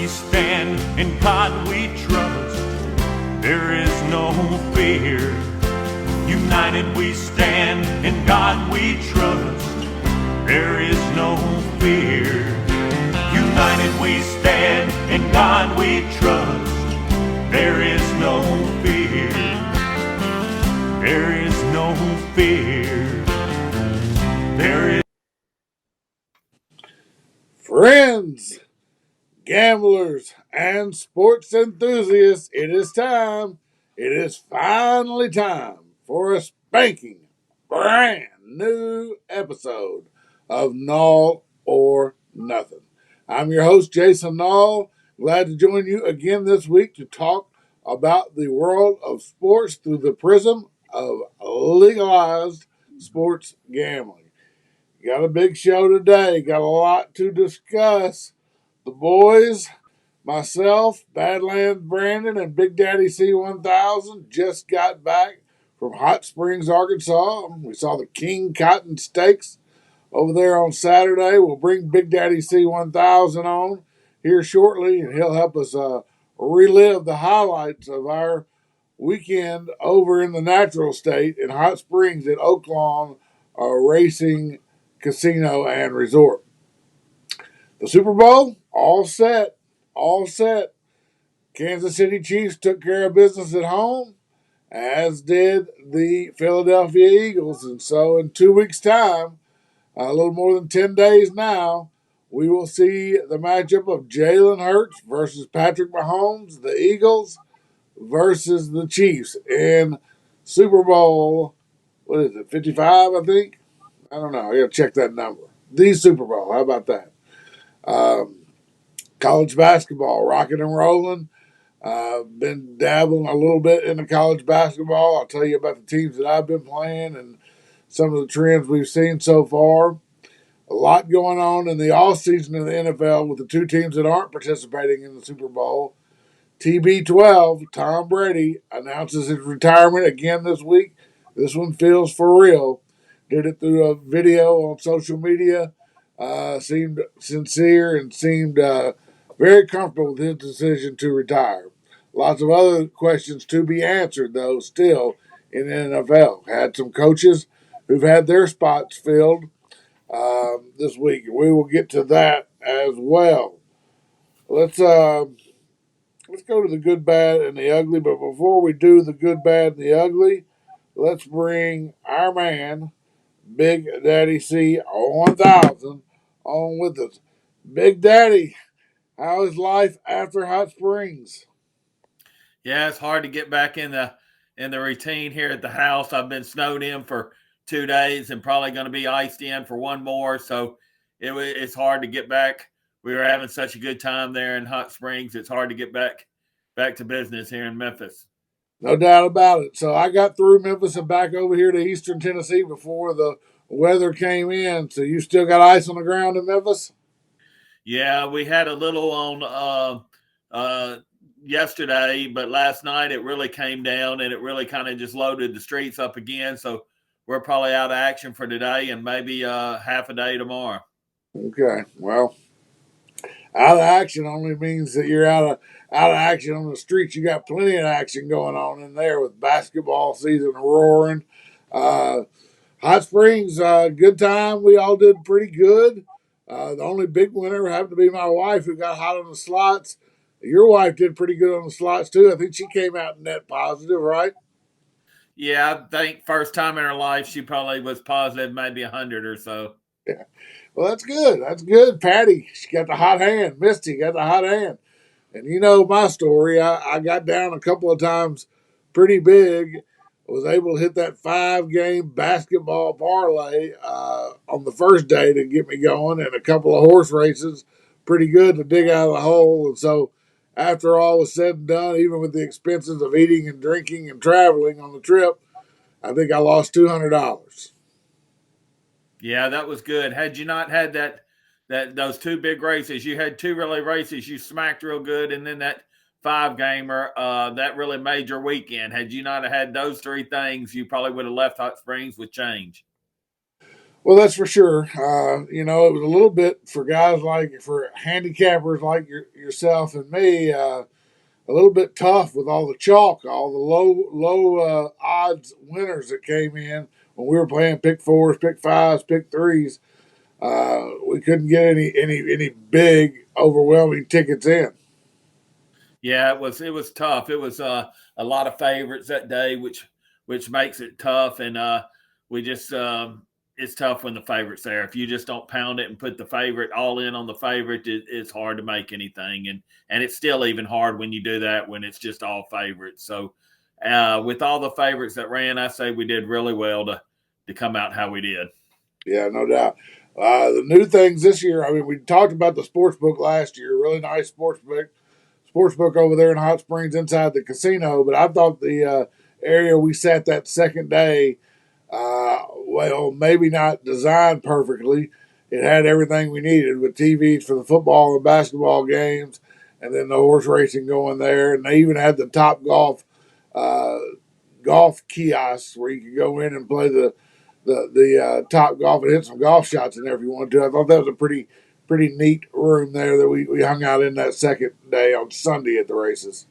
we stand, in God we trust. There is no fear. United we stand, in God we trust. There is no fear. United we stand, in God we trust. There is no fear. There is no fear. There is. Friends, gamblers, and sports enthusiasts, it is time. It is finally time for a spanking brand new episode of Nall or Nothing. I'm your host, Jason Nall. Glad to join you again this week to talk about the world of sports through the prism of legalized sports gambling. Got a big show today. Got a lot to discuss. The boys, myself, Badlands Brandon, and Big Daddy C1000 just got back from Hot Springs, Arkansas. We saw the King Cotton Steaks over there on Saturday. We'll bring Big Daddy C1000 on here shortly, and he'll help us relive the highlights of our weekend over in the natural state in Hot Springs at Oaklawn Racing Casino and Resort. The Super Bowl, all set. All set. Kansas City Chiefs took care of business at home, as did the Philadelphia Eagles. And so in 2 weeks' time, a little more than 10 days now, we will see the matchup of Jalen Hurts versus Patrick Mahomes, the Eagles versus the Chiefs in Super Bowl, what is it, 55, I think? I don't know. I got to check that number. The Super Bowl. How about that? Um, College basketball, rocking and rolling. Been dabbling a little bit into college basketball. I'll tell you about the teams that I've been playing and some of the trends we've seen so far. A lot going on in the off season of the NFL with the two teams that aren't participating in the Super Bowl. TB12, Tom Brady, announces his retirement again this week. This one feels for real. Did it through a video on social media. Seemed sincere and seemed very comfortable with his decision to retire. Lots of other questions to be answered, though, still in the NFL. Had some coaches who've had their spots filled this week. We will get to that as well. Let's go to the good, bad, and the ugly. But before we do the good, bad, and the ugly, let's bring our man, Big Daddy C1000, on with us. Big Daddy, how is life after Hot Springs? Yeah, it's hard to get back in the routine here at the house. I've been snowed in for 2 days and probably going to be iced in for one more. So it's hard to get back. We were having such a good time there in Hot Springs. It's hard to get back to business here in Memphis. No doubt about it. So I got through Memphis and back over here to Eastern Tennessee before the weather came in. So you still got ice on the ground in Memphis? Yeah, we had a little on yesterday, but last night it really came down and it really kind of just loaded the streets up again. So we're probably out of action for today and maybe half a day tomorrow. Okay. Well, out of action only means that you're out of action on the streets. You got plenty of action going on in there with basketball season roaring. Uh, Hot Springs, good time. We all did pretty good. The only big winner happened to be my wife, who got hot on the slots. Your wife did pretty good on the slots too. I think she came out net positive, right? Yeah, I think first time in her life she probably was positive maybe 100 or so. Yeah. Well, that's good. That's good. Patty, she got the hot hand. Misty got the hot hand. And you know my story. I got down a couple of times pretty big. Was able to hit that 5 game basketball parlay on the first day to get me going, and a couple of horse races, pretty good to dig out of the hole. And so, after all was said and done, even with the expenses of eating and drinking and traveling on the trip, I think I lost $200. Yeah, that was good. Had you not had that those two big races, you had two really races you smacked real good, and then that 5 gamer that really made your weekend. Had you not had those three things, you probably would have left Hot Springs with change. Well, that's for sure. It was a little bit for guys for handicappers like yourself and me. A little bit tough with all the chalk, all the low odds winners that came in when we were playing pick fours, pick fives, pick threes. We couldn't get any big overwhelming tickets in. Yeah, it was tough. It was a lot of favorites that day, which makes it tough. And we just it's tough when the favorite's there. If you just don't pound it and put the favorite all in on the favorite, it's hard to make anything. And it's still even hard when you do that when it's just all favorites. So with all the favorites that ran, I say we did really well to come out how we did. Yeah, no doubt. The new things this year. I mean, we talked about the sports book last year. Really nice sports book over there in Hot Springs inside the casino. But I thought the area we sat that second day, well, maybe not designed perfectly. It had everything we needed with TVs for the football and basketball games, and then the horse racing going there. And they even had the Top uh, golf kiosks where you could go in and play the Top Golf and hit some golf shots in there if you wanted to. I thought that was a pretty neat room there that we hung out in that second day on Sunday at the races.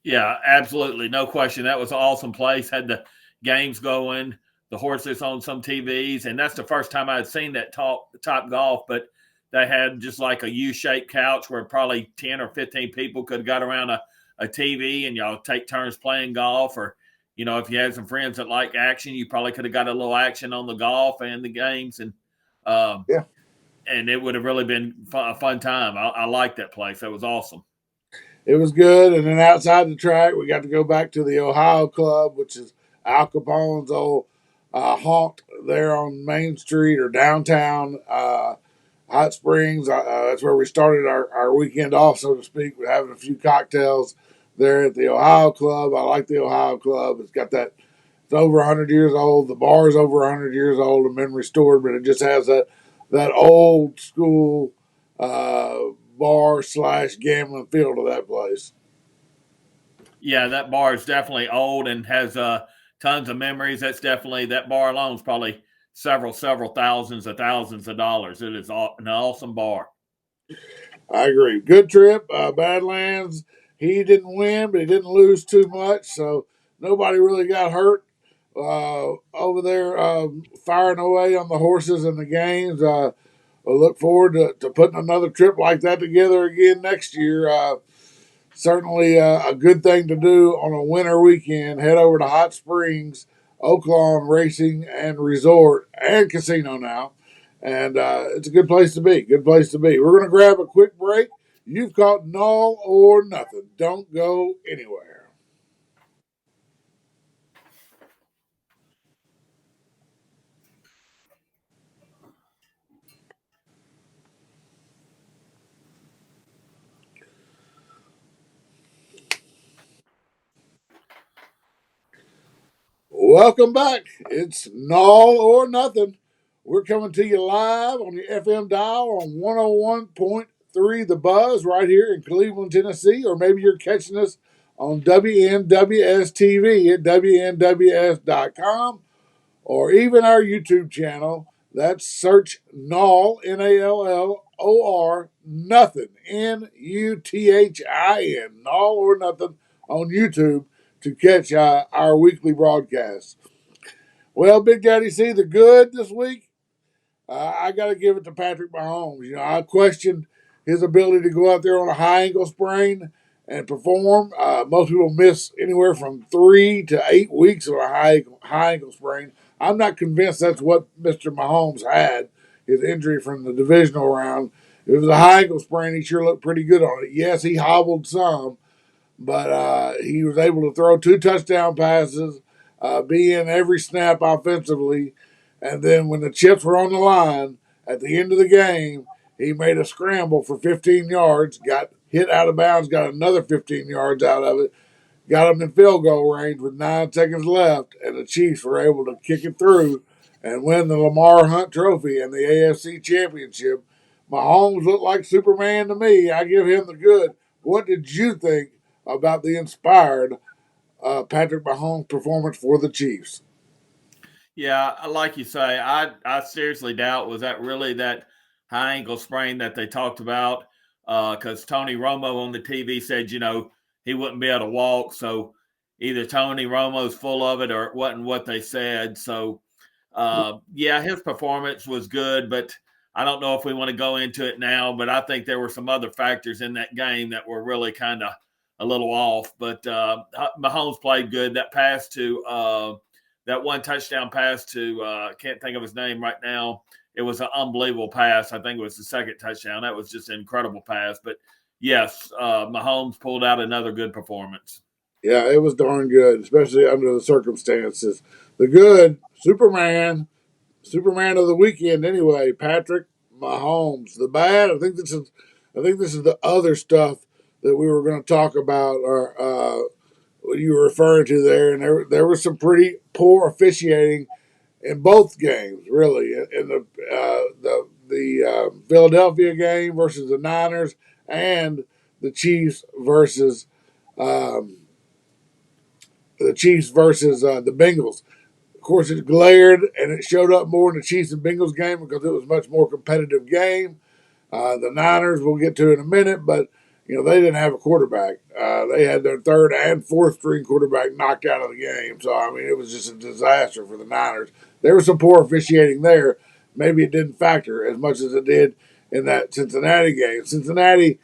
Yeah, absolutely. No question. That was an awesome place. Had the games going, the horses on some TVs. And that's the first time I had seen that top golf. But they had just like a U shaped couch where probably 10 or 15 people could have got around a TV and y'all take turns playing golf. Or, if you had some friends that like action, you probably could have got a little action on the golf and the games. Um, Yeah. and it would have really been a fun time. I liked that place. That was awesome. It was good. And then outside the track, we got to go back to the Ohio Club, which is Al Capone's old haunt there on Main Street or downtown Hot Springs. That's where we started our weekend off, so to speak, with having a few cocktails there at the Ohio Club. I like the Ohio Club. It's over 100 years old. The bar is over 100 years old and been restored, but it just has that old school uh, bar slash gambling feel to that place. Yeah, that bar is definitely old and has tons of memories. That bar alone is probably several thousands of dollars. It is an awesome bar. I agree. Good trip. Badlands. He didn't win, but he didn't lose too much, so nobody really got hurt over there firing away on the horses and the games. I look forward to putting another trip like that together again next year. Certainly a good thing to do on a winter weekend. Head over to Hot Springs, Oaklawn Racing and Resort and Casino now. And it's a good place to be. Good place to be. We're going to grab a quick break. You've caught Nall or Nothing. Don't go anywhere. Welcome back. It's Nall or Nothing. We're coming to you live on your FM dial on 101.3 The Buzz right here in Cleveland, Tennessee, or maybe you're catching us on WNWS TV at WNWS.com or even our YouTube channel. That's search Nall, Nallor, Nothing, Nuthin, Nall or Nothing on YouTube to catch our weekly broadcasts. Well, Big Daddy, see the good this week. I got to give it to Patrick Mahomes. I questioned his ability to go out there on a high ankle sprain and perform. Most people miss anywhere from 3 to 8 weeks of a high ankle sprain. I'm not convinced that's what Mr. Mahomes had. His injury from the divisional round. If it was a high ankle sprain, he sure looked pretty good on it. Yes, he hobbled some, but he was able to throw 2 touchdown passes, be in every snap offensively, and then when the chips were on the line at the end of the game, he made a scramble for 15 yards, got hit out of bounds, got another 15 yards out of it, got him in field goal range with 9 seconds left, and the Chiefs were able to kick it through and win the Lamar Hunt Trophy and the AFC Championship. Mahomes looked like Superman to me. I give him the good. What did you think about the inspired Patrick Mahomes performance for the Chiefs? Yeah, like you say, I seriously doubt was that really that high ankle sprain that they talked about. Because Tony Romo on the TV said, he wouldn't be able to walk. So either Tony Romo's full of it or it wasn't what they said. So yeah, his performance was good, but I don't know if we want to go into it now. But I think there were some other factors in that game that were really kind of a little off. But Mahomes played good. That one touchdown pass to can't think of his name right now. It was an unbelievable pass. I think it was the second touchdown. That was just an incredible pass. But yes, Mahomes pulled out another good performance. Yeah, it was darn good, especially under the circumstances. The good Superman of the weekend anyway, Patrick Mahomes. The bad, I think this is the other stuff that we were going to talk about, or what you were referring to there, and there was some pretty poor officiating in both games, really, in the Philadelphia game versus the Niners and the Chiefs versus um, the Bengals. Of course, it glared and it showed up more in the Chiefs and Bengals game because it was a much more competitive game. The Niners, we'll get to in a minute, but they didn't have a quarterback. They had their third and fourth string quarterback knocked out of the game. So I mean, it was just a disaster for the Niners. There was some poor officiating there. Maybe it didn't factor as much as it did in that Cincinnati game. Cincinnati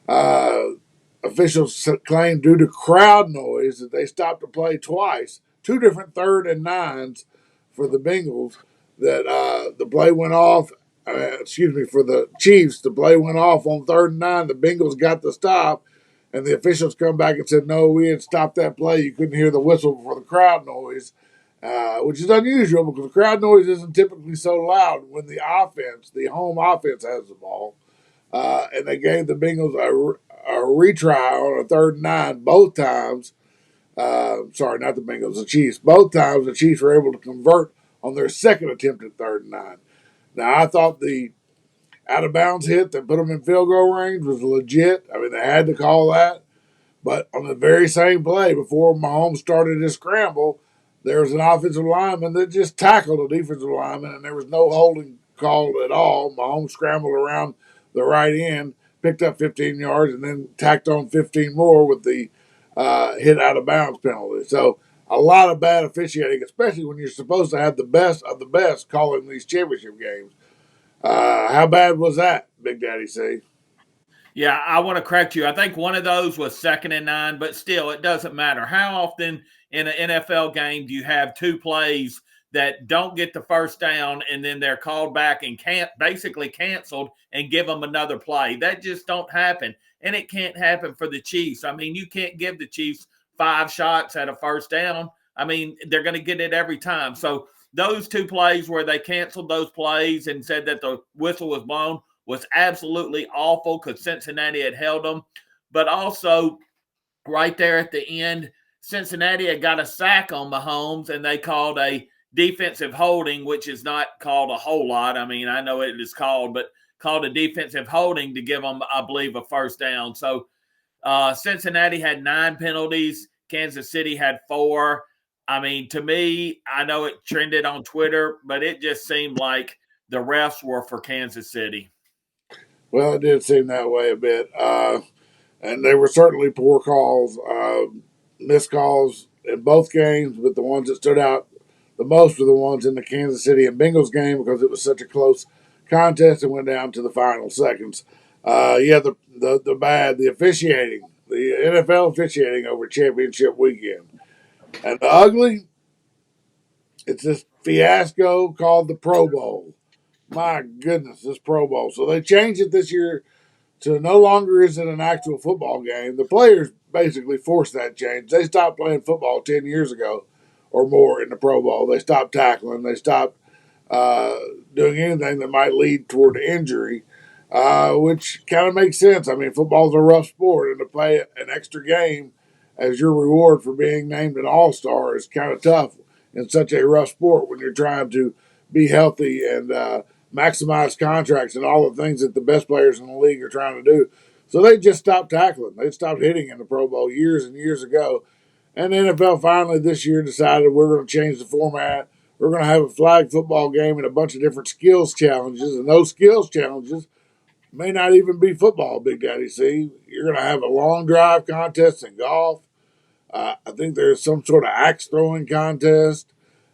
uh, officials claimed due to crowd noise that they stopped the play twice, two different third and nines for the Bengals. That the play went off. For the Chiefs, the play went off on third and nine. The Bengals got the stop, and the officials come back and said, "No, we had stopped that play. You couldn't hear the whistle for the crowd noise." Which is unusual because the crowd noise isn't typically so loud when the home offense, has the ball. And they gave the Bengals a retry on a third and nine both times. Sorry, not the Bengals, the Chiefs. Both times the Chiefs were able to convert on their second attempt at third and nine. Now, I thought the out of bounds hit that put them in field goal range was legit. I mean, they had to call that. But on the very same play, before Mahomes started his scramble, there was an offensive lineman that just tackled a defensive lineman, and there was no holding called at all. Mahomes scrambled around the right end, picked up 15 yards, and then tacked on 15 more with the hit out of bounds penalty. So a lot of bad officiating, especially when you're supposed to have the best of the best calling these championship games. How bad was that, Big Daddy C? Yeah, I want to correct you. I think one of those was second and nine, but still, it doesn't matter. How often in an NFL game do you have two plays that don't get the first down and then they're called back and can't basically canceled and give them another play? That just don't happen, and it can't happen for the Chiefs. I mean, you can't give the Chiefs 5 shots at a first down. I mean, they're going to get it every time. So those two plays where they canceled those plays and said that the whistle was blown was absolutely awful because Cincinnati had held them. But also, right there at the end, Cincinnati had got a sack on Mahomes, and they called a defensive holding, which is not called a whole lot. I mean, I know it is called, but called a defensive holding to give them, I believe, a first down. So Cincinnati had 9 penalties. Kansas City had 4. I mean, to me, I know it trended on Twitter, but it just seemed like the refs were for Kansas City. Well, it did seem that way a bit. And they were certainly poor calls, missed calls in both games, but the ones that stood out the most were the ones in the Kansas City and Bengals game because it was such a close contest and went down to the final seconds. The officiating, the NFL officiating over championship weekend. And the ugly, it's this fiasco called the Pro Bowl. My goodness, this Pro Bowl. So they changed it this year. So no longer is it an actual football game. The players basically forced that change. They stopped playing football 10 years ago or more in the Pro Bowl. They stopped tackling. They stopped uh, doing anything that might lead toward injury, which kind of makes sense. I mean, football's a rough sport, and to play an extra game as your reward for being named an all-star is kind of tough in such a rough sport when you're trying to be healthy and maximize contracts and all the things that the best players in the league are trying to do. So they just stopped tackling. They stopped hitting in the Pro Bowl years and years ago. And the NFL finally this year decided we're going to change the format. we're going to have a flag football game and a bunch of different skills challenges. And those skills challenges may not even be football, Big Daddy C. You're going to have a long drive contest in golf. I think there's some sort of axe throwing contest.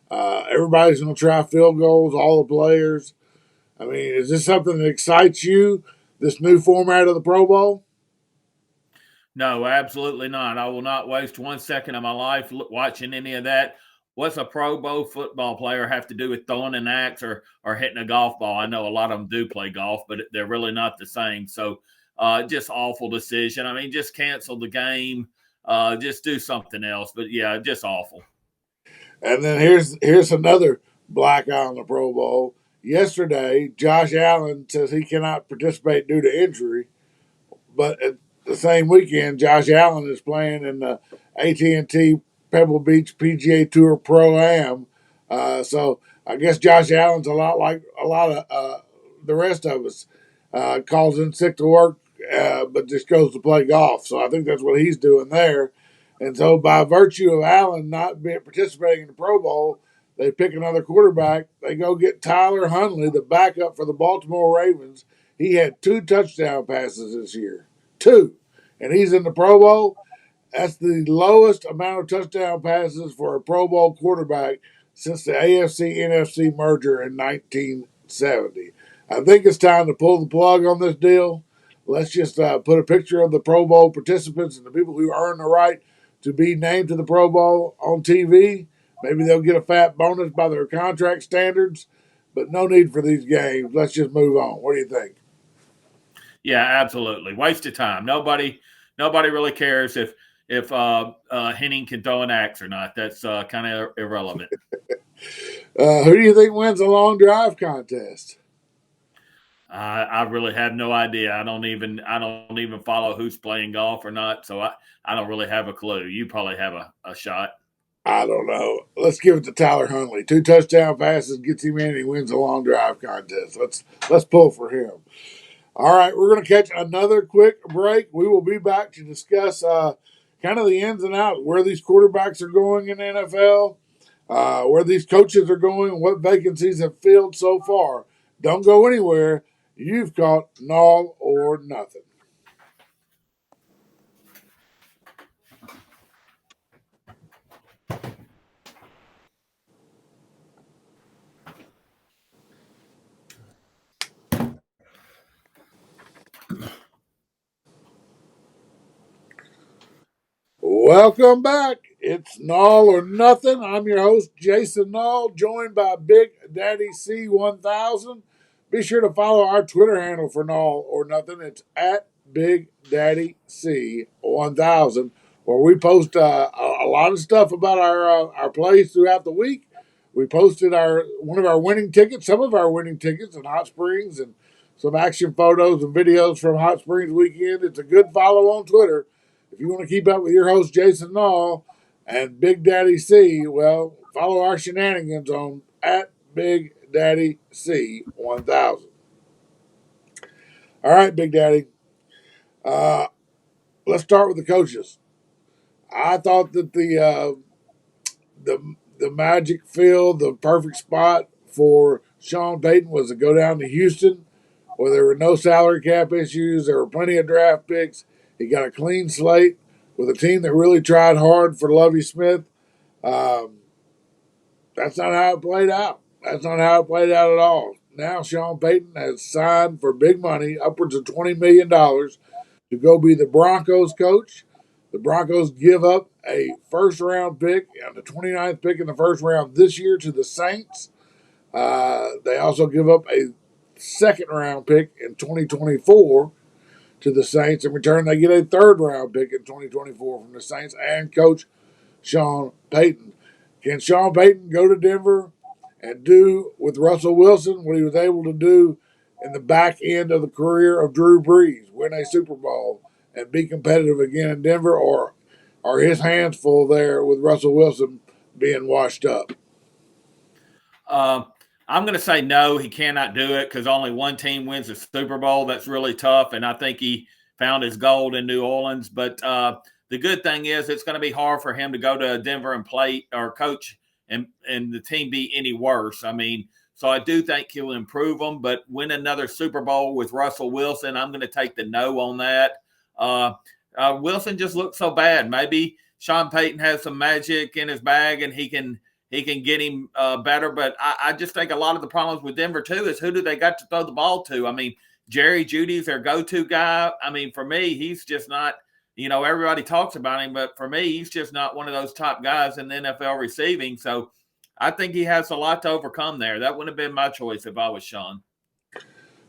Everybody's going to try field goals, all the players. I mean, is this something that excites you, this new format of the Pro Bowl? No, absolutely not. I will not waste 1 second of my life watching any of that. What's a Pro Bowl football player have to do with throwing an axe or hitting a golf ball? I know a lot of them do play golf, but they're really not the same. So, just awful decision. I mean, just cancel the game. Just do something else. But yeah, just awful. And then here's another black eye on the Pro Bowl. Yesterday, Josh Allen says he cannot participate due to injury, but at the same weekend, Josh Allen is playing in the AT&T Pebble Beach PGA Tour Pro-Am. So I guess Josh Allen's a lot like a lot of the rest of us. Calls in sick to work, but just goes to play golf. So I think that's what he's doing there. And so by virtue of Allen not being participating in the Pro Bowl, they pick another quarterback. They go get Tyler Huntley, the backup for the Baltimore Ravens. He had 2 touchdown passes this year. 2. And he's in the Pro Bowl. That's the lowest amount of touchdown passes for a Pro Bowl quarterback since the AFC NFC merger in 1970. I think it's time to pull the plug on this deal. Let's just put a picture of the Pro Bowl participants and the people who earn the right to be named to the Pro Bowl on TV. Maybe they'll get a fat bonus by their contract standards, but no need for these games. Let's just move on. What do you think? Yeah, absolutely. Waste of time. Nobody really cares if Henning can throw an axe or not. That's kind of irrelevant. Who do you think wins the long drive contest? I really have no idea. I don't even follow who's playing golf or not. So I don't really have a clue. You probably have a shot. I don't know. Let's give it to Tyler Huntley. 2 touchdown passes gets him in. He wins the long drive contest. Let's pull for him. All right, we're going to catch another quick break. We will be back to discuss kind of the ins and outs, where these quarterbacks are going in the NFL, where these coaches are going, and what vacancies have filled so far. Don't go anywhere. You've caught Nall or Nuthin. Welcome back. It's Nall or Nuthin. I'm your host, Jason Nall, joined by Big Daddy C1000. Be sure to follow our Twitter handle for Nall or Nuthin. It's at Big Daddy C1000, where we post a lot of stuff about our plays throughout the week. We posted one of our winning tickets, some of our winning tickets in Hot Springs, and some action photos and videos from Hot Springs weekend. It's a good follow on Twitter. If you want to keep up with your host, Jason Nall, and Big Daddy C, well, follow our shenanigans on at Big Daddy C1000. All right, Big Daddy. Let's start with the coaches. I thought that the magic field, the perfect spot for Sean Payton was to go down to Houston, where there were no salary cap issues. There were plenty of draft picks. He got a clean slate with a team that really tried hard for Lovie Smith. That's not how it played out. That's not how it played out at all. Now Sean Payton has signed for big money, upwards of $20 million, to go be the Broncos coach. The Broncos give up a first-round pick and the 29th pick in the first round this year to the Saints. They also give up a second-round pick in 2024 to the Saints. In return, they get a third-round pick in 2024 from the Saints and coach Sean Payton. Can Sean Payton go to Denver and do with Russell Wilson what he was able to do in the back end of the career of Drew Brees, win a Super Bowl and be competitive again in Denver, or are his hands full there with Russell Wilson being washed up? I'm going to say no, he cannot do it because only one team wins the Super Bowl. That's really tough, and I think he found his gold in New Orleans. But the good thing is it's going to be hard for him to go to Denver and play or coach and the team be any worse. I mean, so I do think he'll improve them, but win another Super Bowl with Russell Wilson, I'm going to take the no on that. Wilson just looks so bad. Maybe Sean Payton has some magic in his bag and he can get him better. But I just think a lot of the problems with Denver too is who do they got to throw the ball to? I mean, Jerry Judy's their go-to guy. I mean, for me, he's just not. Everybody talks about him, but for me, he's just not one of those top guys in the NFL receiving. So I think he has a lot to overcome there. That wouldn't have been my choice if I was Sean.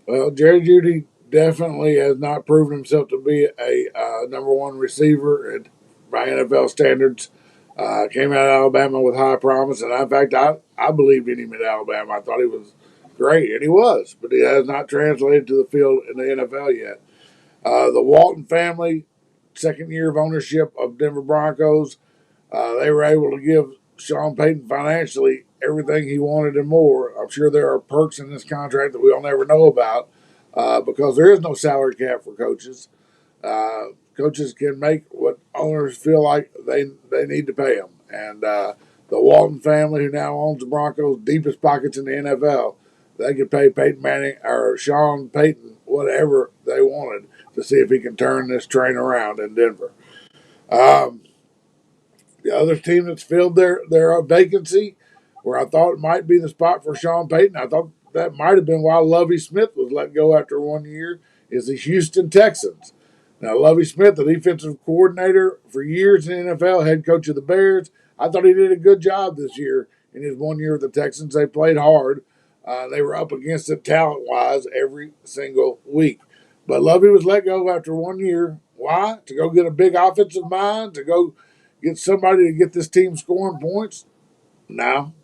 Well, Jerry Judy definitely has not proven himself to be a number one receiver by NFL standards. Came out of Alabama with high promise, and in fact, I believed in him at Alabama. I thought he was great, and he was, but he has not translated to the field in the NFL yet. The Walton family, second year of ownership of Denver Broncos, they were able to give Sean Payton financially everything he wanted and more. I'm sure there are perks in this contract that we'll never know about because there is no salary cap for coaches. Coaches can make what owners feel like they need to pay them. And the Walton family, who now owns the Broncos, deepest pockets in the NFL, they could pay Peyton Manning or Sean Payton whatever they wanted to see if he can turn this train around in Denver. The other team that's filled their vacancy, where I thought it might be the spot for Sean Payton, I thought that might have been why Lovie Smith was let go after 1 year, is the Houston Texans. Now, Lovie Smith, the defensive coordinator for years in the NFL, head coach of the Bears, I thought he did a good job this year in his 1 year with the Texans. They played hard. They were up against it talent-wise every single week. But Lovie was let go after 1 year. Why? To go get a big offensive mind, to go get somebody to get this team scoring points? No.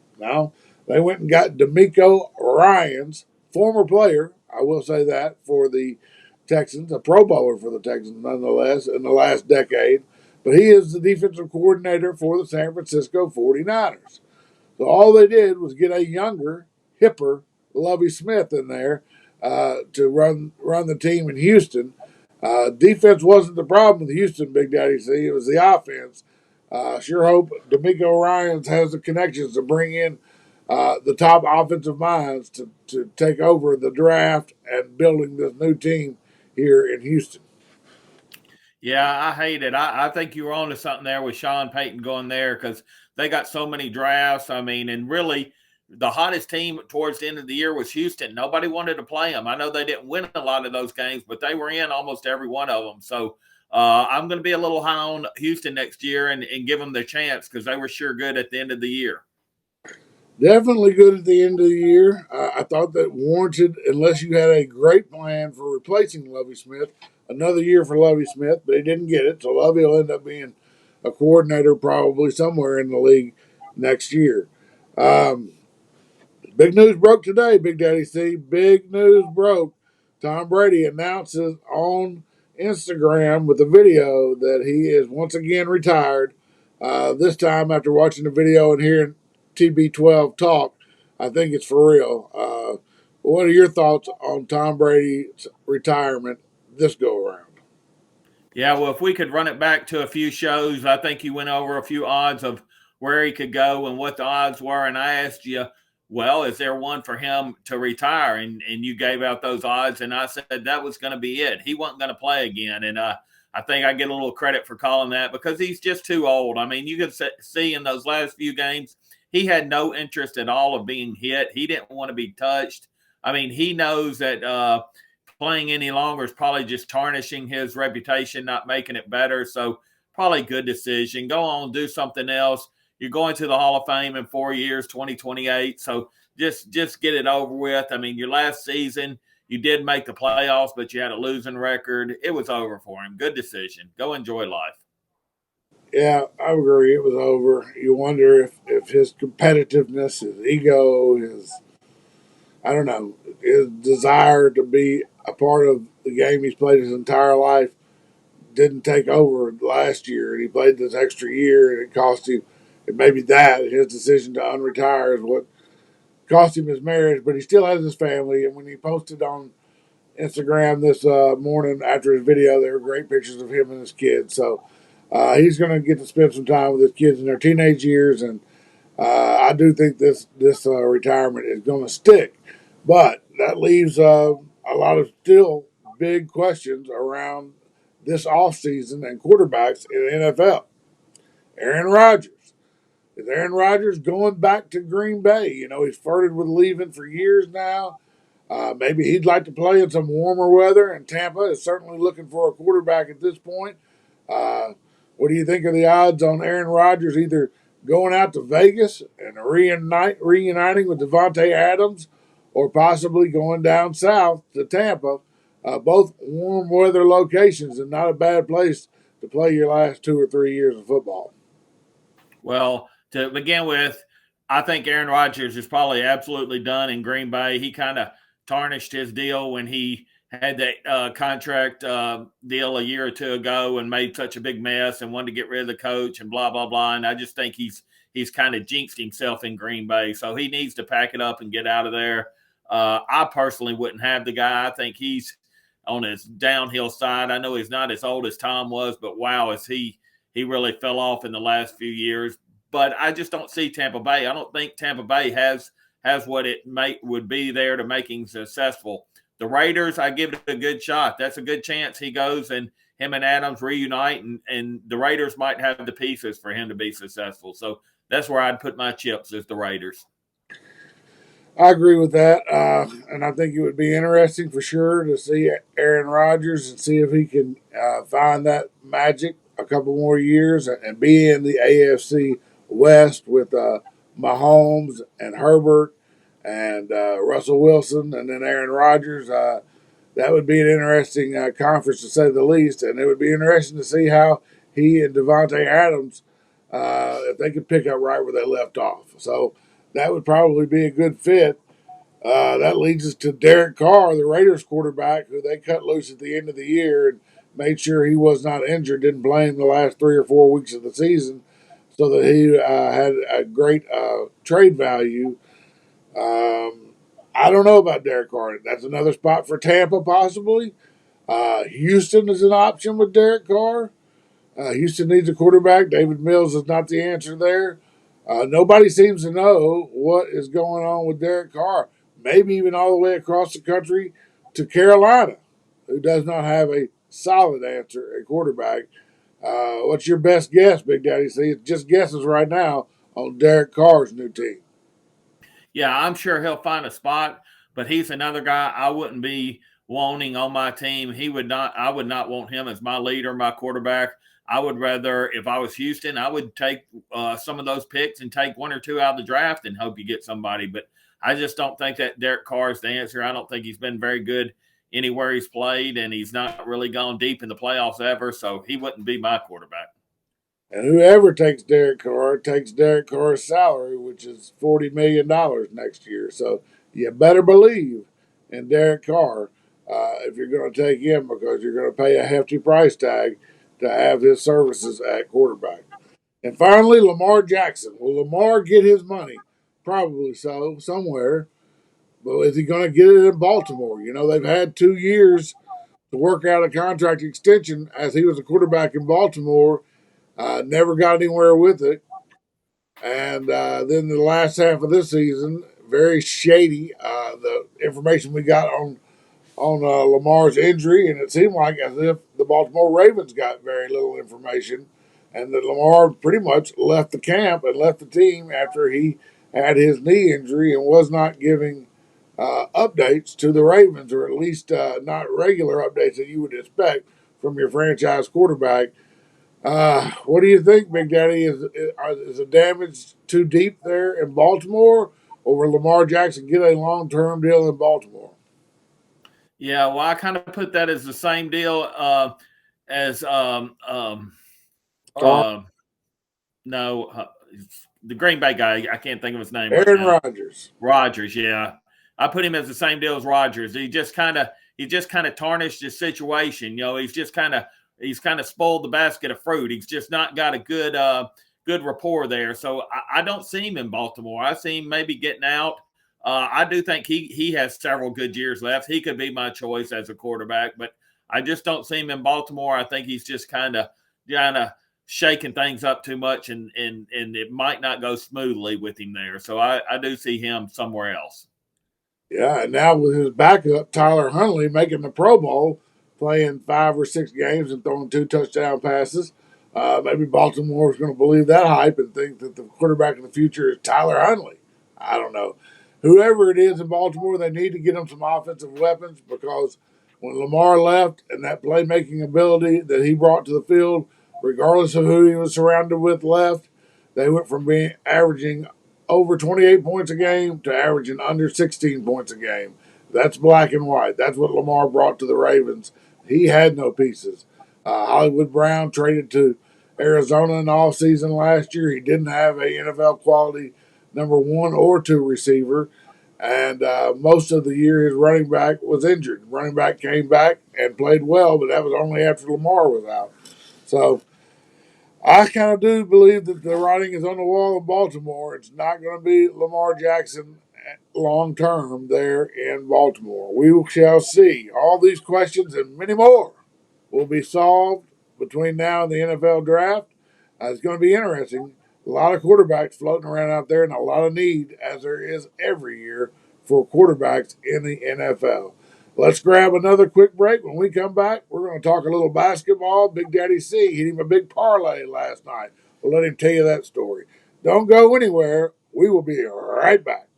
They went and got D'Amico Ryans, former player, I will say that, for the Texans, a Pro Bowler for the Texans nonetheless, in the last decade. But he is the defensive coordinator for the San Francisco 49ers. So all they did was get a younger, hipper Lovie Smith in there to run the team in Houston. Defense wasn't the problem with Houston, Big Daddy C. It was the offense. Sure hope D'Amico Ryans has the connections to bring in the top offensive minds to take over the draft and building this new team here in Houston. Yeah, I hate it. I think you were on to something there with Sean Payton going there because they got so many drafts. I mean, and really the hottest team towards the end of the year was Houston. Nobody wanted to play them. I know they didn't win a lot of those games, but they were in almost every one of them. So I'm going to be a little high on Houston next year and give them their chance because they were sure good at the end of the year. Definitely good at the end of the year. I thought that warranted, unless you had a great plan for replacing Lovie Smith, another year for Lovie Smith, but he didn't get it. So Lovie will end up being a coordinator probably somewhere in the league next year. Big news broke today, Big Daddy C. Big news broke. Tom Brady announces on Instagram with a video that he is once again retired. This time, after watching the video and hearing TB12 talk, I think it's for real. What are your thoughts on Tom Brady's retirement this go around? Yeah, well, if we could run it back to a few shows, I think you went over a few odds of where he could go and what the odds were. And I asked you, well, is there one for him to retire? And you gave out those odds. And I said that was going to be it. He wasn't going to play again. And I think I get a little credit for calling that because he's just too old. I mean, you could see in those last few games, he had no interest at all of being hit. He didn't want to be touched. I mean, he knows that playing any longer is probably just tarnishing his reputation, not making it better. So probably good decision. Go on, do something else. You're going to the Hall of Fame in 4 years, 2028. So just get it over with. I mean, your last season, you did make the playoffs, but you had a losing record. It was over for him. Good decision. Go enjoy life. Yeah, I agree. It was over. You wonder if his competitiveness, his ego, I don't know, his desire to be a part of the game he's played his entire life didn't take over last year, and he played this extra year, and it cost him. And maybe that his decision to unretire is what cost him his marriage, but he still has his family. And when he posted on Instagram this morning after his video, there were great pictures of him and his kids. So he's going to get to spend some time with his kids in their teenage years, and I do think this retirement is going to stick, but that leaves a lot of still big questions around this offseason and quarterbacks in the NFL. Aaron Rodgers. Is Aaron Rodgers going back to Green Bay? You know, he's flirted with leaving for years now. Maybe he'd like to play in some warmer weather, and Tampa is certainly looking for a quarterback at this point. Uh, what do you think of the odds on Aaron Rodgers either going out to Vegas and reuniting with Devontae Adams, or possibly going down south to Tampa? Both warm weather locations and not a bad place to play your last 2 or 3 years of football. Well, to begin with, I think Aaron Rodgers is probably absolutely done in Green Bay. He kind of tarnished his deal when he had that contract deal a year or two ago and made such a big mess and wanted to get rid of the coach and blah blah blah. And I just think he's kind of jinxed himself in Green Bay, so he needs to pack it up and get out of there. I personally wouldn't have the guy. I think he's on his downhill side. I know he's not as old as Tom was, but wow, is he really fell off in the last few years. But I just don't see Tampa Bay. I don't think Tampa Bay has what it would be there to make him successful. The Raiders, I give it a good shot. That's a good chance he goes and him and Adams reunite, and the Raiders might have the pieces for him to be successful. So that's where I'd put my chips, is the Raiders. I agree with that, and I think it would be interesting for sure to see Aaron Rodgers and see if he can find that magic a couple more years and be in the AFC West with Mahomes and Herbert and Russell Wilson and then Aaron Rodgers. That would be an interesting conference to say the least, and it would be interesting to see how he and Devontae Adams, if they could pick up right where they left off. So that would probably be a good fit. That leads us to Derek Carr, the Raiders quarterback, who they cut loose at the end of the year and made sure he was not injured, didn't play him the last 3 or 4 weeks of the season, so that he had a great trade value. I don't know about Derek Carr. That's another spot for Tampa, possibly. Houston is an option with Derek Carr. Houston needs a quarterback. David Mills is not the answer there. Nobody seems to know what is going on with Derek Carr. Maybe even all the way across the country to Carolina, who does not have a solid answer at quarterback. What's your best guess, Big Daddy? See, it's just guesses right now on Derek Carr's new team. Yeah, I'm sure he'll find a spot, but he's another guy I wouldn't be wanting on my team. He would not. I would not want him as my leader, my quarterback. I would rather, if I was Houston, I would take some of those picks and take one or two out of the draft and hope you get somebody. But I just don't think that Derek Carr is the answer. I don't think he's been very good anywhere he's played, and he's not really gone deep in the playoffs ever. So he wouldn't be my quarterback. And whoever takes Derek Carr's salary, which is $40 million next year. So you better believe in Derek Carr if you're going to take him, because you're going to pay a hefty price tag to have his services at quarterback. And finally, Lamar Jackson. Will Lamar get his money? Probably so, somewhere. But is he going to get it in Baltimore? You know, they've had 2 years to work out a contract extension as he was a quarterback in Baltimore. Never got anywhere with it. And then the last half of this season, very shady. The information we got on Lamar's injury, and it seemed like as if the Baltimore Ravens got very little information, and that Lamar pretty much left the camp and left the team after he had his knee injury and was not giving updates to the Ravens, or at least not regular updates that you would expect from your franchise quarterback. What do you think, Big Daddy? Is the damage too deep there in Baltimore, or will Lamar Jackson get a long-term deal in Baltimore? Yeah, well, I kind of put that as the same deal as Tom, uh, no, the Green Bay guy. I can't think of his name right Aaron now. Rodgers. Rodgers, yeah, I put him as the same deal as Rodgers. He just kind of tarnished his situation. You know, he's kind of spoiled the basket of fruit. He's just not got a good rapport there. So I don't see him in Baltimore. I see him maybe getting out. I do think he has several good years left. He could be my choice as a quarterback, but I just don't see him in Baltimore. I think he's just kind of shaking things up too much, and it might not go smoothly with him there. So I do see him somewhere else. Yeah, and now with his backup, Tyler Huntley, making the Pro Bowl, playing 5 or 6 games and throwing 2 touchdown passes. Maybe Baltimore's going to believe that hype and think that the quarterback of the future is Tyler Huntley. I don't know. Whoever it is in Baltimore, they need to get him some offensive weapons because when Lamar left and that playmaking ability that he brought to the field, regardless of who he was surrounded with, left, they went from being averaging over 28 points a game to averaging under 16 points a game. That's black and white. That's what Lamar brought to the Ravens. He had no pieces. Hollywood Brown traded to Arizona in the offseason last year. He didn't have a NFL quality number 1 or 2 receiver. And most of the year, his running back was injured. Running back came back and played well, but that was only after Lamar was out. So I kind of do believe that the writing is on the wall in Baltimore. It's not going to be Lamar Jackson long term there in Baltimore. We shall see. All these questions and many more will be solved between now and the NFL draft. It's going to be interesting. A lot of quarterbacks floating around out there and a lot of need, as there is every year, for quarterbacks in the NFL. Let's grab another quick break. When we come back, we're going to talk a little basketball. Big Daddy C hit him a big parlay last night. We'll let him tell you that story. Don't go anywhere. We will be right back.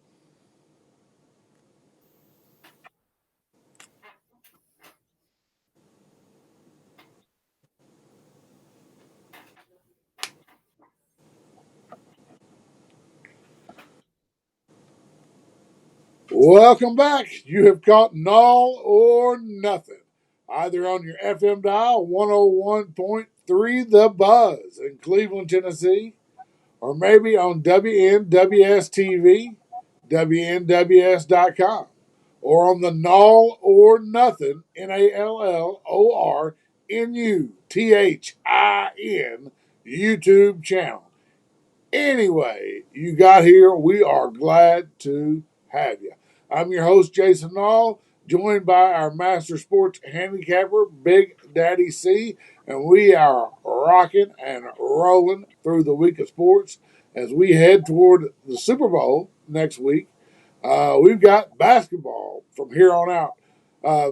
Welcome back. You have caught Nall or Nothing, either on your FM dial 101.3 The Buzz in Cleveland, Tennessee, or maybe on WNWS TV, WNWS.com, or on the Nall or Nothing, NALLORNUTHIN YouTube channel. Anyway, you got here. We are glad to have you. I'm your host, Jason Nall, joined by our master sports handicapper, Big Daddy C, and we are rocking and rolling through the week of sports as we head toward the Super Bowl next week. We've got basketball from here on out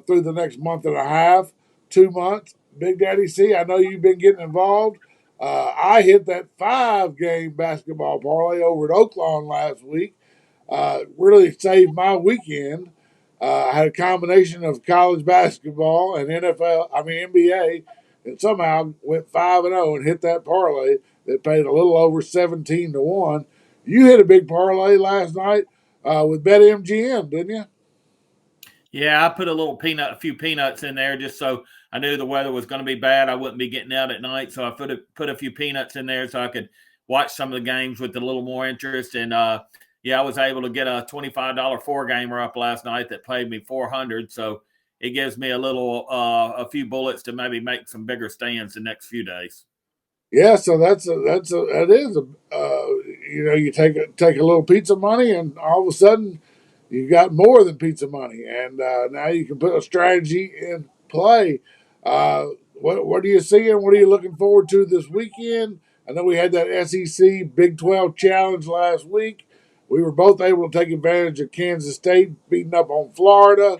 through the next month and a half, 2 months. Big Daddy C, I know you've been getting involved. I hit that 5 game basketball parlay over at Oaklawn last week. Really saved my weekend. I had a combination of college basketball and NBA, and somehow went 5-0 and hit that parlay that paid a little over 17-1. You hit a big parlay last night with BetMGM, didn't you? Yeah, I put a few peanuts in there just so I knew the weather was going to be bad. I wouldn't be getting out at night, so I put a few peanuts in there so I could watch some of the games with a little more interest. And yeah, I was able to get a $25 4 gamer up last night that paid me 400. So it gives me a few bullets to maybe make some bigger stands the next few days. Yeah, so that is you take a little pizza money and all of a sudden you got more than pizza money, and now you can put a strategy in play. What are you seeing? What are you looking forward to this weekend? I know we had that SEC Big 12 challenge last week. We were both able to take advantage of Kansas State beating up on Florida.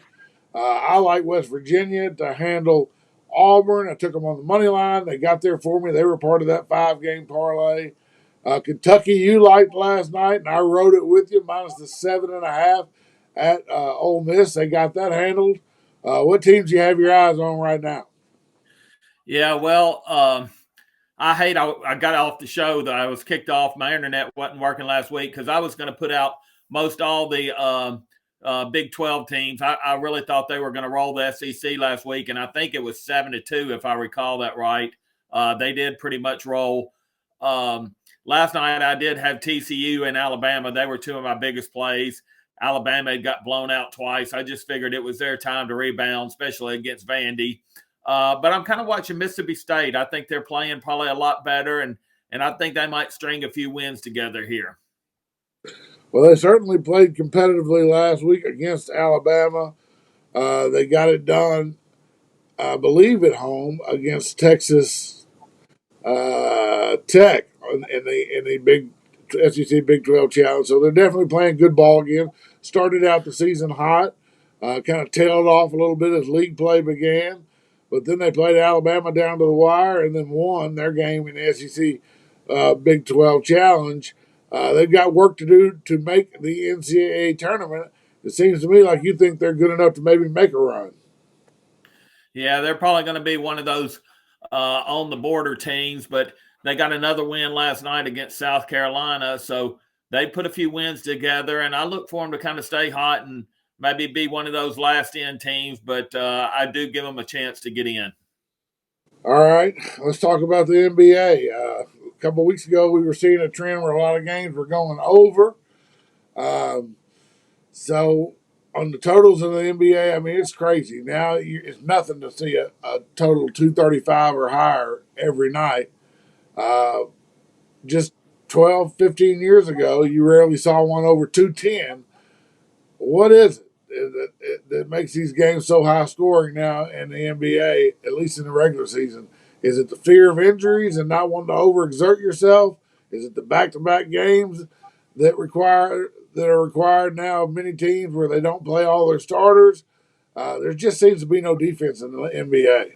I like West Virginia to handle Auburn. I took them on the money line. They got there for me. They were part of that 5 game parlay. Kentucky, you liked last night, and I rode it with you, minus the 7.5 at Ole Miss. They got that handled. What teams do you have your eyes on right now? Yeah, well, I got off the show that I was kicked off. My internet wasn't working last week because I was going to put out most all the Big 12 teams. I really thought they were going to roll the SEC last week, and I think it was 7-2 if I recall that right. They did pretty much roll. Last night I did have TCU and Alabama. They were 2 of my biggest plays. Alabama had got blown out twice. I just figured it was their time to rebound, especially against Vandy. But I'm kind of watching Mississippi State. I think they're playing probably a lot better, and I think they might string a few wins together here. Well, they certainly played competitively last week against Alabama. They got it done, I believe, at home against Texas Tech in the big SEC Big 12 Challenge. So they're definitely playing good ball again. Started out the season hot, kind of tailed off a little bit as league play began, but then they played Alabama down to the wire and then won their game in the SEC Big 12 Challenge. They've got work to do to make the NCAA tournament. It seems to me like you think they're good enough to maybe make a run. Yeah, they're probably going to be one of those on the border teams, but they got another win last night against South Carolina. So they put a few wins together, and I look for them to kind of stay hot and maybe be one of those last in teams, but I do give them a chance to get in. All right, let's talk about the NBA. A couple of weeks ago, we were seeing a trend where a lot of games were going over. Um, so on the totals in the NBA, I mean, it's crazy. Now it's nothing to see a total 235 or higher every night. Uh, just 12, 15 years ago, you rarely saw one over 210. What is it that makes these games so high scoring now in the NBA, at least in the regular season? Is it the fear of injuries and not wanting to overexert yourself? Is it the back to back games that are required now of many teams where they don't play all their starters? There just seems to be no defense in the NBA.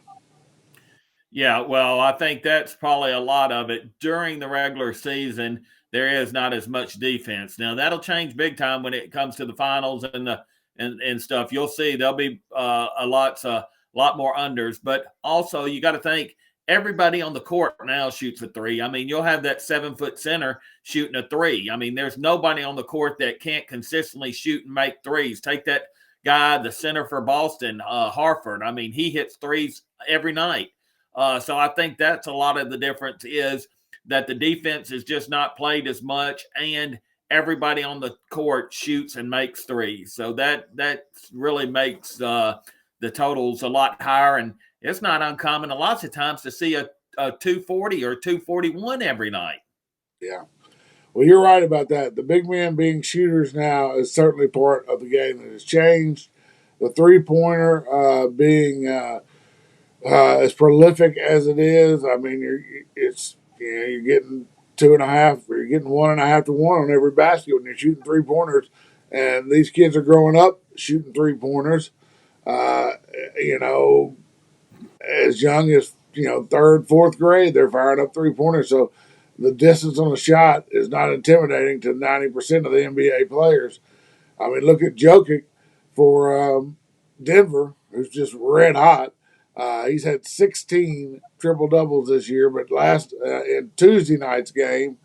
Yeah, well, I think that's probably a lot of it. During the regular season, there is not as much defense. Now that'll change big time when it comes to the finals and the and stuff. You'll see there'll be a lot more unders, but also you got to think everybody on the court now shoots a three. I mean, you'll have that 7 foot center shooting a three. I mean, there's nobody on the court that can't consistently shoot and make threes. Take that guy, the center for Boston, Harford. I mean, he hits threes every night. So I think that's a lot of the difference is that the defense is just not played as much, and everybody on the court shoots and makes threes. So that really makes the totals a lot higher, and it's not uncommon a lots of times to see a 240 or 241 every night. Yeah. Well, you're right about that. The big men being shooters now is certainly part of the game that has changed. The three pointer being as prolific as it is, I mean, you're getting 2.5, or you're getting 1.5 to 1 on every basket when you're shooting three pointers, and these kids are growing up shooting three pointers. Uh, you know, as young as third, fourth grade, they're firing up three pointers. So the distance on the shot is not intimidating to 90% of the NBA players. I mean, look at Jokic for Denver, who's just red hot. He's had 16 triple doubles this year, but last in Tuesday night's game,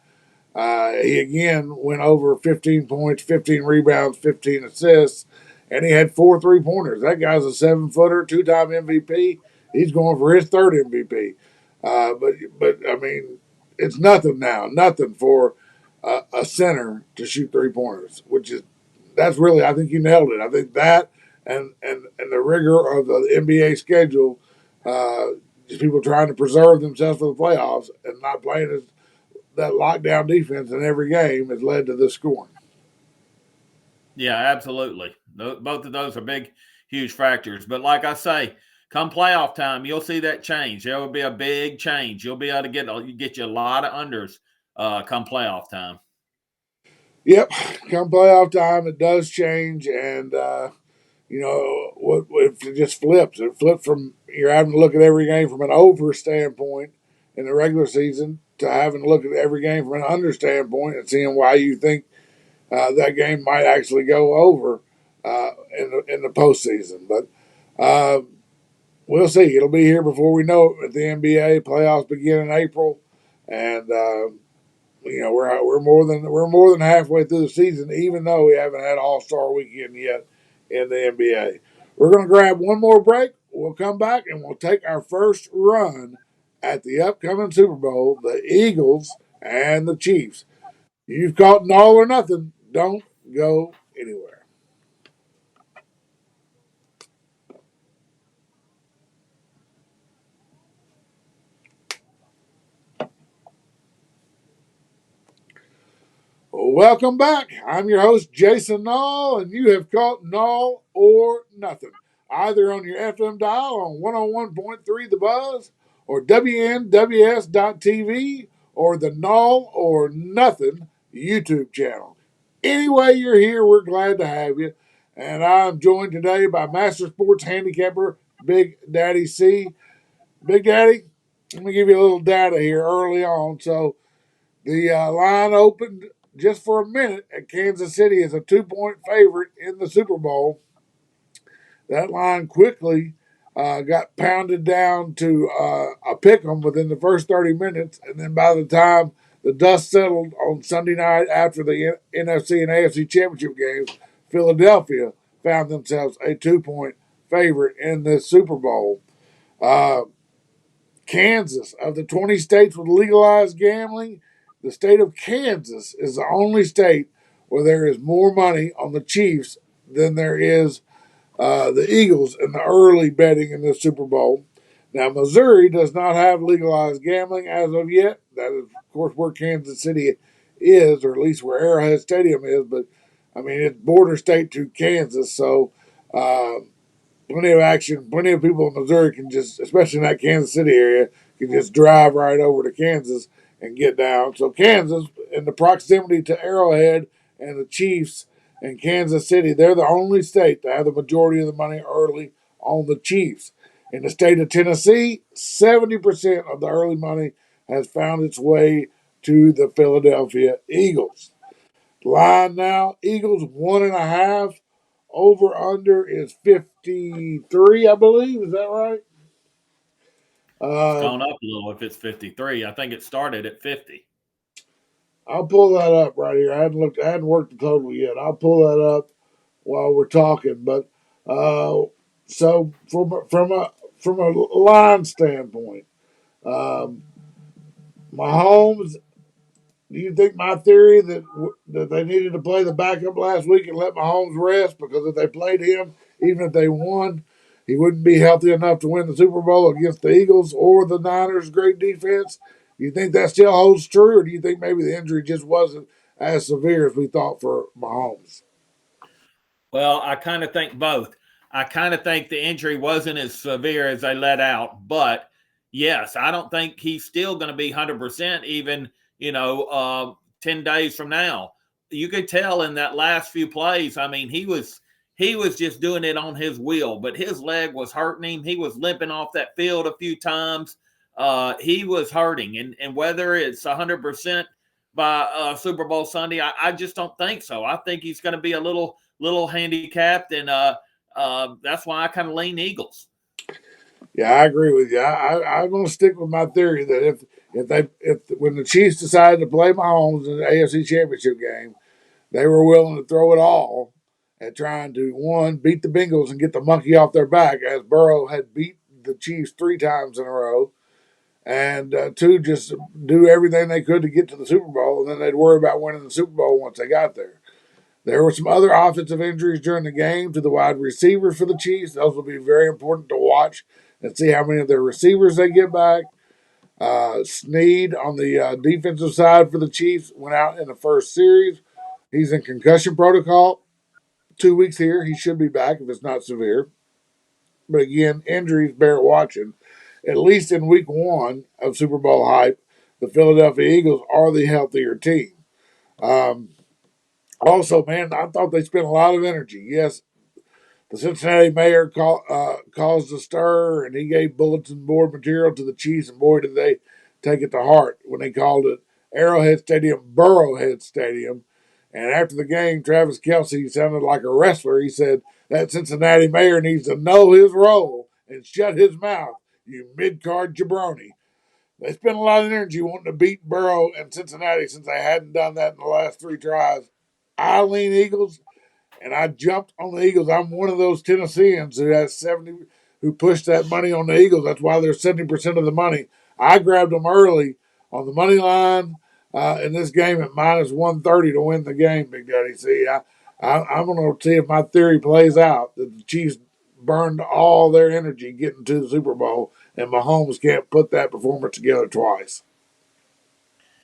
he again went over 15 points, 15 rebounds, 15 assists, and he had 4 3 pointers. That guy's a 7 footer, 2 time MVP. He's going for his third MVP. But I mean, it's nothing now, nothing for a center to shoot 3 pointers, which is that's really, I think you nailed it. I think that and the rigor of the NBA schedule, just people trying to preserve themselves for the playoffs and not playing as that lockdown defense in every game has led to this scoring. Yeah, absolutely. Both of those are big, huge factors. But like I say, come playoff time, you'll see that change. There will be a big change. You'll be able to get you a lot of unders come playoff time. Yep, come playoff time, it does change, and what if it just flips? It flips from you're having to look at every game from an over standpoint in the regular season to having to look at every game from an under standpoint and seeing why you think that game might actually go over in the postseason. But we'll see. It'll be here before we know it. At the NBA playoffs begin in April, and we're more than halfway through the season, even though we haven't had All Star Weekend yet in the NBA. We're going to grab one more break. We'll come back and we'll take our first run at the upcoming Super Bowl, the Eagles and the Chiefs. You've caught Nall or Nuthin. Don't go anywhere. Welcome back. I'm your host, Jason Nall, and you have caught Nall or Nuthin, either on your FM dial on 101.3 The Buzz or WNWS.TV or the Nall or Nuthin YouTube channel. Anyway, you're here, we're glad to have you. And I'm joined today by Master Sports handicapper Big Daddy C. Big Daddy, let me give you a little data here early on. So the line opened just for a minute at Kansas City as a 2-point favorite in the Super Bowl. That line quickly got pounded down to a pick 'em within the first 30 minutes. And then by the time the dust settled on Sunday night after the NFC and AFC championship games, Philadelphia found themselves a 2-point favorite in this Super Bowl. Uh, Kansas, of the 20 states with legalized gambling, the state of Kansas is the only state where there is more money on the Chiefs than there is the Eagles in the early betting in the Super Bowl. Now, Missouri does not have legalized gambling as of yet. That is, of course, where Kansas City is, or at least where Arrowhead Stadium is. But, I mean, it's border state to Kansas, so uh, plenty of action. Plenty of people in Missouri can just, especially in that Kansas City area, can just drive right over to Kansas and get down. So Kansas, in the proximity to Arrowhead and the Chiefs and Kansas City, they're the only state to have the majority of the money early on the Chiefs. In the state of Tennessee, 70% of the early money has found its way to the Philadelphia Eagles. Line now, Eagles 1.5. Over under is 53, I believe. Is that right? It's Uh, gone up a little if it's 53. I think it started at 50. I'll pull that up right here. I hadn't worked the total yet. I'll pull that up while we're talking. But so from a line standpoint, um, Mahomes. Do you think my theory that they needed to play the backup last week and let Mahomes rest because if they played him, even if they won, he wouldn't be healthy enough to win the Super Bowl against the Eagles or the Niners' great defense? Do you think that still holds true, or do you think maybe the injury just wasn't as severe as we thought for Mahomes? Well, I kind of think both. I kind of think the injury wasn't as severe as they let out, but yes, I don't think he's still going to be 100% even, 10 days from now. You could tell in that last few plays, I mean, he was just doing it on his will, but his leg was hurting him. He was limping off that field a few times. He was hurting, and whether it's 100% by Super Bowl Sunday, I just don't think so. I think he's going to be a little handicapped, and that's why I kind of lean Eagles. Yeah, I agree with you. I'm going to stick with my theory that if when the Chiefs decided to play Mahomes in the AFC Championship game, they were willing to throw it all at trying to, one, beat the Bengals and get the monkey off their back, as Burrow had beat the Chiefs 3 times in a row, and two, just do everything they could to get to the Super Bowl, and then they'd worry about winning the Super Bowl once they got there. There were some other offensive injuries during the game to the wide receivers for the Chiefs. Those will be very important to watch and see how many of their receivers they get back. Snead on the defensive side for the Chiefs went out in the first series. He's in concussion protocol. 2 weeks here. He should be back if it's not severe. But again, injuries bear watching. At least in week one of Super Bowl hype, the Philadelphia Eagles are the healthier team. Um, Also, man, I thought they spent a lot of energy. Yes, the Cincinnati mayor caused a stir, and he gave bulletin board material to the Chiefs, and boy, did they take it to heart when they called it Arrowhead Stadium, Burrowhead Stadium. And after the game, Travis Kelce sounded like a wrestler. He said that Cincinnati mayor needs to know his role and shut his mouth, you mid-card jabroni. They spent a lot of energy wanting to beat Burrow and Cincinnati since they hadn't done that in the last 3 tries. I lean Eagles, and I jumped on the Eagles. I'm one of those Tennesseans who has 70, who pushed that money on the Eagles. That's why they're 70% of the money. I grabbed them early on the money line in this game at minus 130 to win the game, Big Daddy. See, I'm going to see if my theory plays out that the Chiefs burned all their energy getting to the Super Bowl, and Mahomes can't put that performance together twice.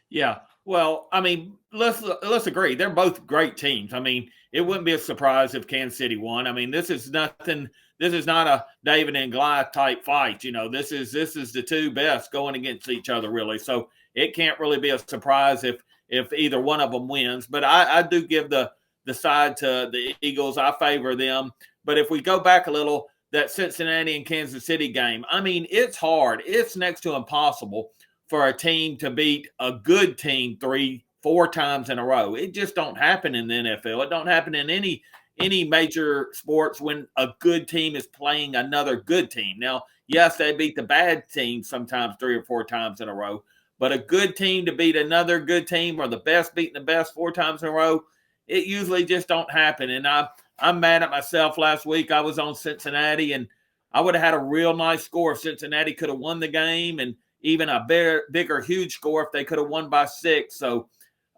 Yeah. Well, I mean, let's agree. They're both great teams. I mean, it wouldn't be a surprise if Kansas City won. I mean, this is nothing. This is not a David and Goliath type fight. This is the two best going against each other, really. So it can't really be a surprise if either one of them wins. But I do give the side to the Eagles. I favor them. But if we go back a little, that Cincinnati and Kansas City game, I mean, it's hard. It's next to impossible for a team to beat a good team 3-4 times in a row. It just don't happen in the NFL. It don't happen in any major sports when a good team is playing another good team. Now, yes, they beat the bad team sometimes 3 or 4 times in a row, but a good team to beat another good team or the best beating the best 4 times in a row, it usually just don't happen. And I'm mad at myself. Last week I was on Cincinnati, and I would have had a real nice score if Cincinnati could have won the game, and even a bigger, huge score if they could have won by 6. So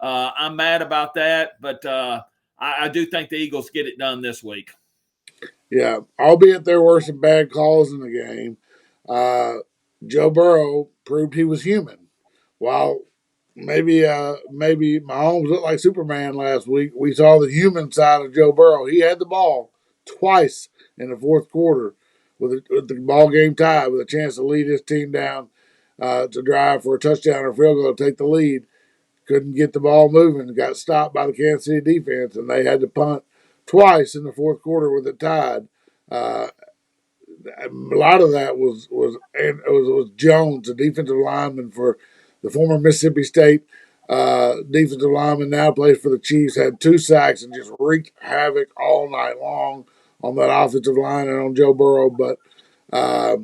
I'm mad about that, but I do think the Eagles get it done this week. Yeah, albeit there were some bad calls in the game, Joe Burrow proved he was human. While maybe Mahomes looked like Superman last week, we saw the human side of Joe Burrow. He had the ball twice in the fourth quarter with the ball game tied, with a chance to lead his team down to drive for a touchdown or field goal to take the lead. Couldn't get the ball moving. Got stopped by the Kansas City defense, and they had to punt twice in the fourth quarter with it tied. Uh, a lot of that was Jones, the defensive lineman for the former Mississippi State defensive lineman, now plays for the Chiefs. Had 2 sacks and just wreaked havoc all night long on that offensive line and on Joe Burrow. But I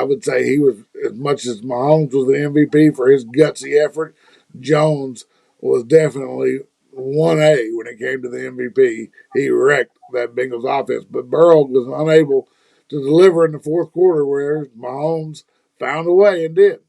would say he was, as much as Mahomes was the MVP for his gutsy effort, Jones was definitely 1A when it came to the MVP. He wrecked that Bengals offense, but Burrow was unable to deliver in the fourth quarter, where Mahomes found a way and did.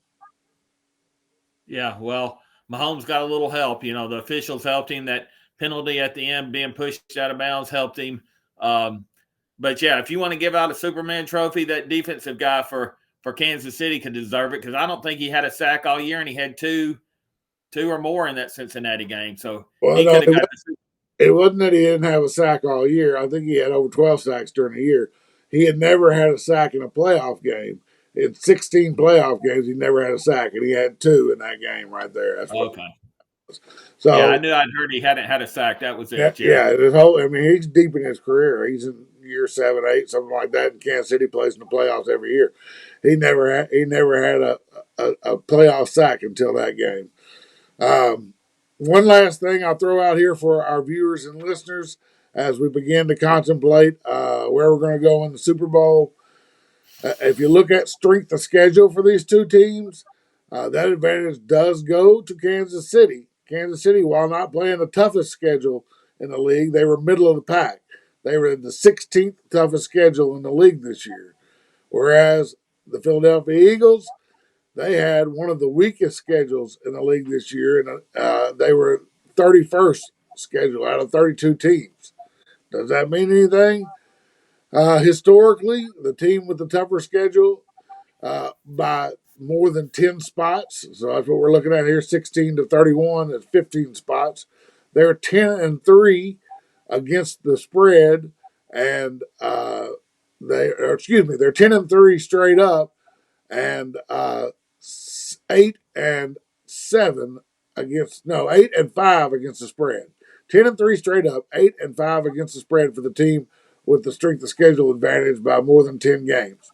Yeah, well, Mahomes got a little help. You know, the officials helped him. That penalty at the end, being pushed out of bounds, helped him. But yeah, if you want to give out a Superman trophy, that defensive guy for Kansas City could deserve it, because I don't think he had a sack all year, and he had two or more in that Cincinnati game. So Well, he no, could have got the. it wasn't that he didn't have a sack all year. I think he had over 12 sacks during the year. He had never had a sack in a playoff game. In 16 playoff games, he never had a sack, and he had 2 in that game right there. That's what. Okay. Yeah, So I knew I'd heard he hadn't had a sack. That was yeah, it. Yeah. yeah. His whole, I mean, he's deep in his career. He's in year 7, 8, something like that. And Kansas City plays in the playoffs every year. He never had a playoff sack until that game. One last thing I'll throw out here for our viewers and listeners as we begin to contemplate where we're going to go in the Super Bowl. If you look at strength of schedule for these two teams, that advantage does go to Kansas City. Kansas City, while not playing the toughest schedule in the league, they were middle of the pack. They were the 16th toughest schedule in the league this year. Whereas the Philadelphia Eagles, they had one of the weakest schedules in the league this year, and they were 31st schedule out of 32 teams. Does that mean anything? Historically, the team with the tougher schedule by more than 10 spots. So that's what we're looking at here. 16 to 31 is 15 spots. They're 10-3 against the spread, and they're 10-3 straight up, and 8-7 against 8-5 against the spread. 10-3 straight up, 8-5 against the spread for the team with the strength of schedule advantage by more than 10 games.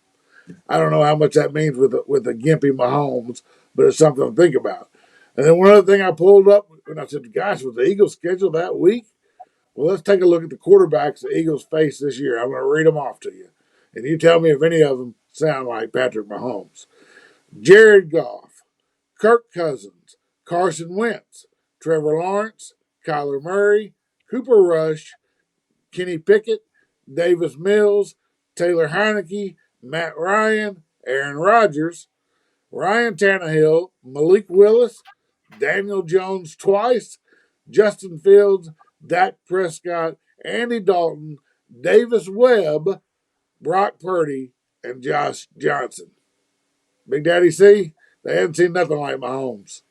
I don't know how much that means with the gimpy Mahomes, but it's something to think about. And then one other thing I pulled up, and I said, gosh, was the Eagles schedule that week? Well, let's take a look at the quarterbacks the Eagles face this year. I'm going to read them off to you. And you tell me if any of them sound like Patrick Mahomes. Jared Goff, Kirk Cousins, Carson Wentz, Trevor Lawrence, Kyler Murray, Cooper Rush, Kenny Pickett, Davis Mills, Taylor Heineke, Matt Ryan, Aaron Rodgers, Ryan Tannehill, Malik Willis, Daniel Jones twice, Justin Fields, Dak Prescott, Andy Dalton, Davis Webb, Brock Purdy, and Josh Johnson. Big Daddy C, they haven't seen nothing like Mahomes.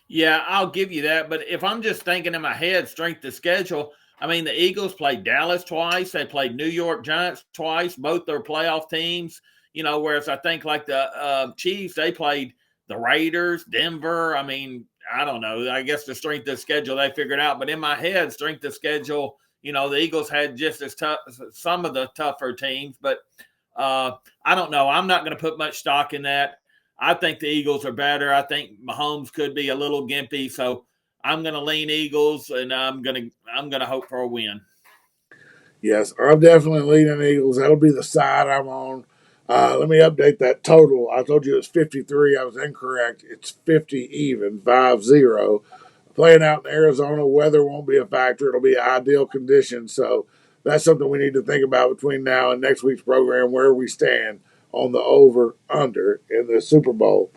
Yeah, I'll give you that. But if I'm just thinking in my head, strength of schedule, I mean, the Eagles played Dallas twice. They played New York Giants twice. Both their playoff teams. You know, whereas I think like the Chiefs, they played the Raiders, Denver. I mean, I don't know. I guess the strength of schedule they figured out. But in my head, strength of schedule, the Eagles had just as tough some of the tougher teams. But I don't know. I'm not going to put much stock in that. I think the Eagles are better. I think Mahomes could be a little gimpy, so I'm going to lean Eagles, and I'm going to hope for a win. Yes, I'm definitely leaning Eagles. That'll be the side I'm on. Let me update that total. I told you it was 53. I was incorrect. It's 50 even, 5-0. Playing out in Arizona, weather won't be a factor. It'll be ideal conditions. So that's something we need to think about between now and next week's program, where we stand on the over-under in the Super Bowl.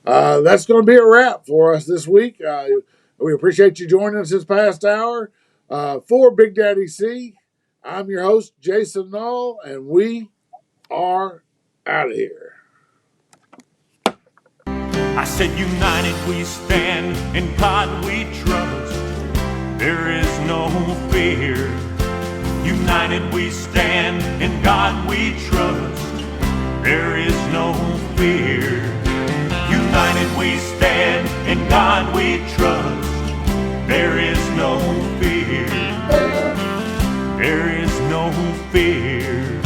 That's going to be a wrap for us this week. We appreciate you joining us this past hour. For Big Daddy C, I'm your host, Jason Nall, and we are out of here. I said, united we stand, in God we trust. There is no fear. United we stand, in God we trust. There is no fear. United we stand, in God we trust. There is no fear. There is no fear.